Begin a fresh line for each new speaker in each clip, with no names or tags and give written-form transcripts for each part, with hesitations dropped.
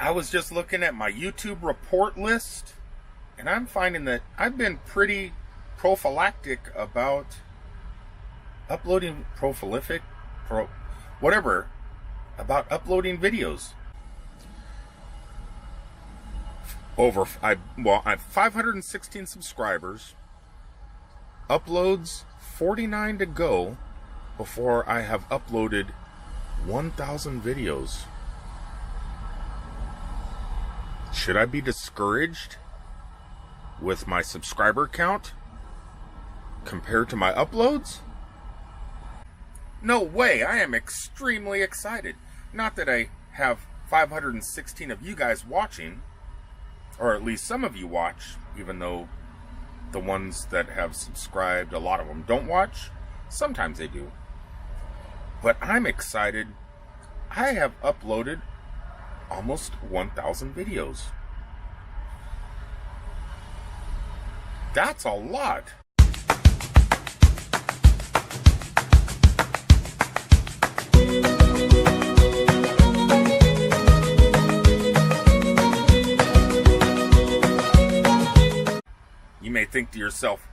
I was just looking at my YouTube report list, and I'm finding that I've been pretty prophylactic about uploading about uploading videos. I have 516 subscribers, uploads 49 to go before I have uploaded 1,000 videos. Should I be discouraged with my subscriber count compared to my uploads? No way, I am extremely excited. Not that I have 516 of you guys watching, or at least some of you watch, even though the ones that have subscribed, a lot of them don't watch. Sometimes they do. But I'm excited. I have uploaded almost 1,000 videos. That's a lot. You may think to yourself,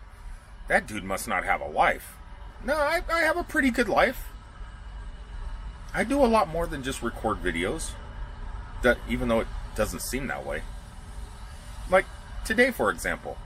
that dude must not have a life. No, I have a pretty good life. I do a lot more than just record videos, even though it doesn't seem that way. Like today, for example.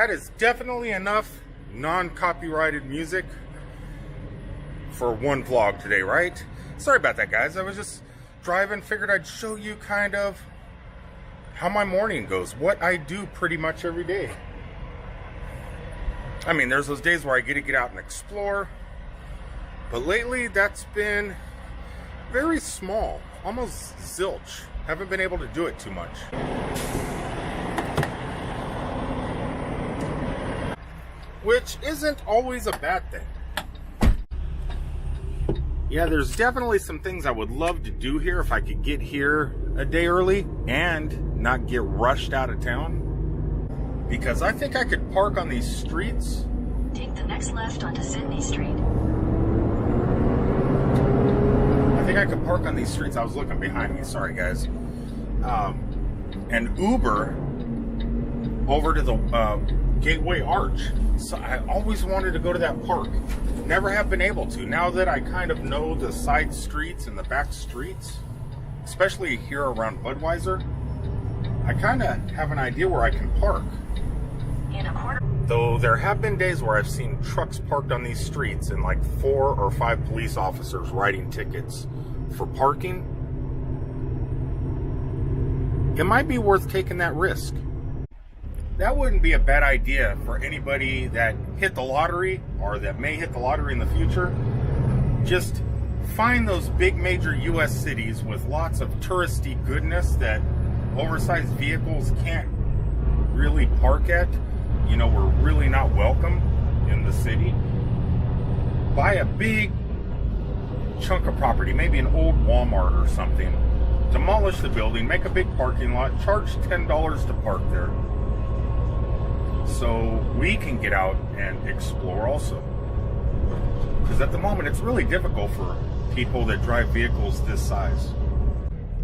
that is definitely enough non-copyrighted music for one vlog today, right? Sorry about that, guys. I was just driving, figured I'd show you kind of how my morning goes, what I do pretty much every day. I mean, there's those days where I get to get out and explore, but lately that's been very small, almost zilch. Haven't been able to do it too much. Which isn't always a bad thing. Yeah, there's definitely some things I would love to do here if I could get here a day early and not get rushed out of town. Because I think I could park on these streets.
Take the next left onto Sydney Street.
I think I could park on these streets. I was looking behind me, sorry guys. And Uber over to the Gateway Arch. So I always wanted to go to that park. Never have been able to. Now that I kind of know the side streets and the back streets, especially here around Budweiser, I kind of have an idea where I can park.
In a quarter.
Though there have been days where I've seen trucks parked on these streets and like 4 or 5 police officers writing tickets for parking. It might be worth taking that risk. That wouldn't be a bad idea for anybody that hit the lottery or that may hit the lottery in the future. Just find those big major US cities with lots of touristy goodness that oversized vehicles can't really park at. You know, we're really not welcome in the city. Buy a big chunk of property, maybe an old Walmart or something. Demolish the building, make a big parking lot, charge $10 to park there. So we can get out and explore also. Because at the moment it's really difficult for people that drive vehicles this size.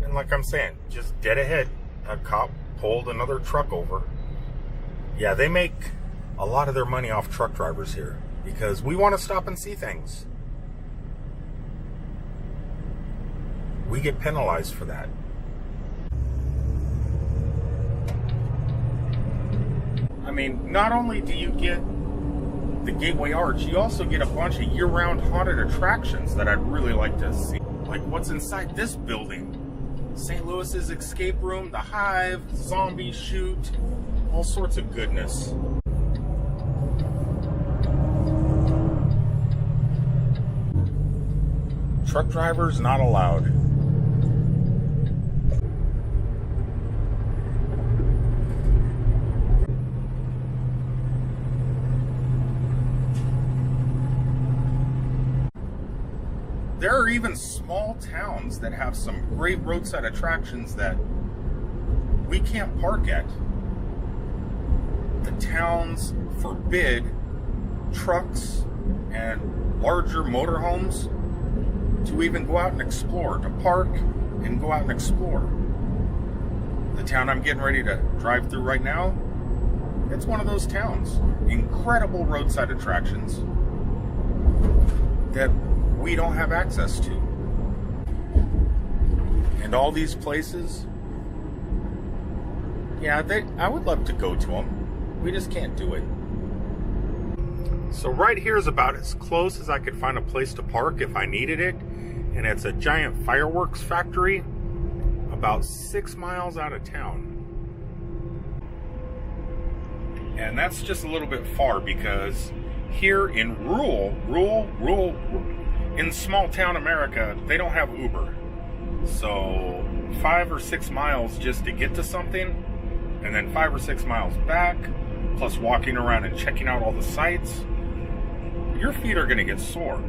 And like I'm saying, just dead ahead, a cop pulled another truck over. Yeah, they make a lot of their money off truck drivers here because we want to stop and see things. We get penalized for that. I mean, not only do you get the Gateway Arch, you also get a bunch of year-round haunted attractions that I'd really like to see. Like what's inside this building. St. Louis's Escape Room, the Hive, Zombie Shoot, all sorts of goodness. Truck drivers not allowed. There are even small towns that have some great roadside attractions that we can't park at. The towns forbid trucks and larger motorhomes to even go out and explore, to park and go out and explore. The town I'm getting ready to drive through right now, it's one of those towns. Incredible roadside attractions that we don't have access to. And all these places, yeah, I would love to go to them. We just can't do it. So right here is about as close as I could find a place to park if I needed it. And it's a giant fireworks factory about 6 miles out of town. And that's just a little bit far because here in in small town America, they don't have Uber. So 5 or 6 miles just to get to something, and then 5 or 6 miles back, plus walking around and checking out all the sites, your feet are gonna get sore.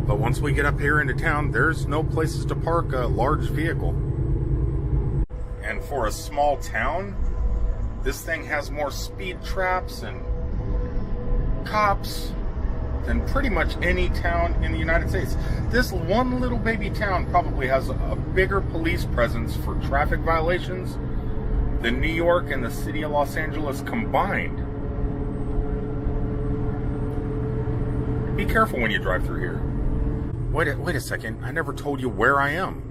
But once we get up here into town, there's no places to park a large vehicle. And for a small town, this thing has more speed traps and cops than pretty much any town in the United States. This one little baby town probably has a bigger police presence for traffic violations than New York and the city of Los Angeles combined. Be careful when you drive through here. Wait a second, I never told you where I am.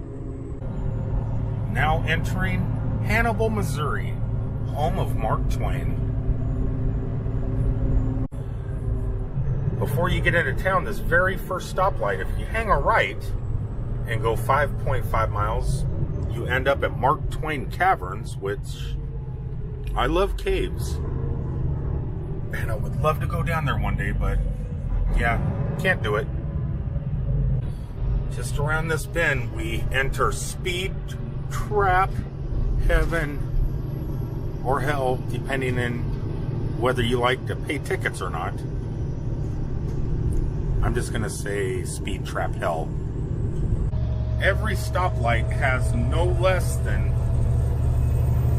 Now entering Hannibal, Missouri, home of Mark Twain. before you get into town, this very first stoplight, if you hang a right and go 5.5 miles, you end up at Mark Twain Caverns, which I love caves. And I would love to go down there one day, but yeah, can't do it. Just around this bend, we enter speed trap heaven or hell, depending on whether you like to pay tickets or not. I'm just gonna say speed trap hell. Every stoplight has no less than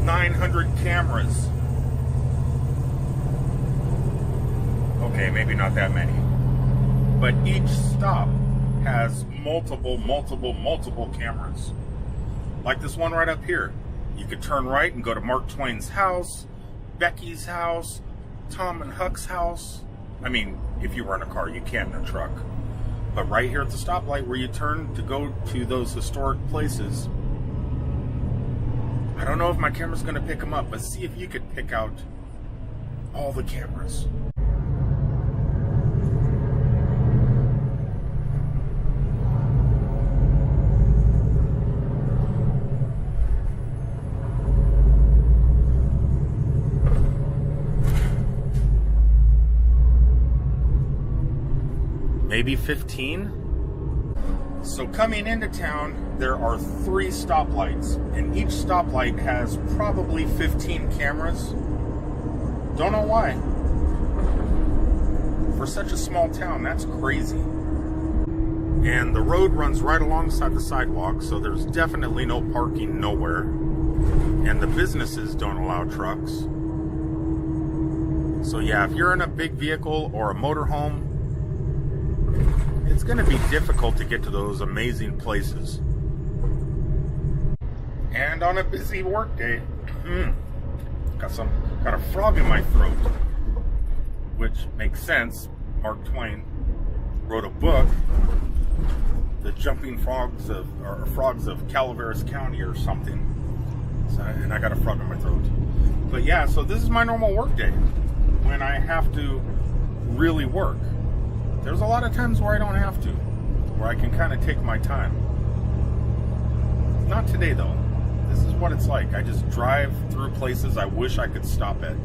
900 cameras. Okay, maybe not that many. But each stop has multiple cameras. Like this one right up here. You could turn right and go to Mark Twain's house, Becky's house, Tom and Huck's house. I mean, if you were in a car, you can't in a truck. But right here at the stoplight where you turn to go to those historic places, I don't know if my camera's going to pick them up, but see if you could pick out all the cameras. Maybe 15. So coming into town, there are 3 stoplights, and each stoplight has probably 15 cameras. Don't know why. For such a small town, that's crazy. And the road runs right alongside the sidewalk, so there's definitely no parking nowhere. And the businesses don't allow trucks. So yeah, if you're in a big vehicle or a motorhome, it's going to be difficult to get to those amazing places. And on a busy work day, got a frog in my throat, which makes sense. Mark Twain wrote a book, The Jumping Frogs of Calaveras County or something. So, and I got a frog in my throat. But yeah, so this is my normal work day when I have to really work. There's a lot of times where I don't have to, where I can kind of take my time. Not today though. This is what it's like. I just drive through places I wish I could stop at.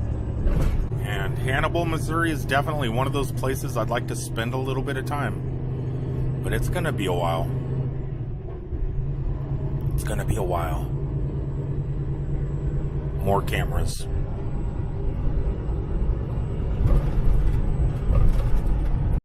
And Hannibal, Missouri is definitely one of those places I'd like to spend a little bit of time. But it's gonna be a while. It's gonna be a while. More cameras.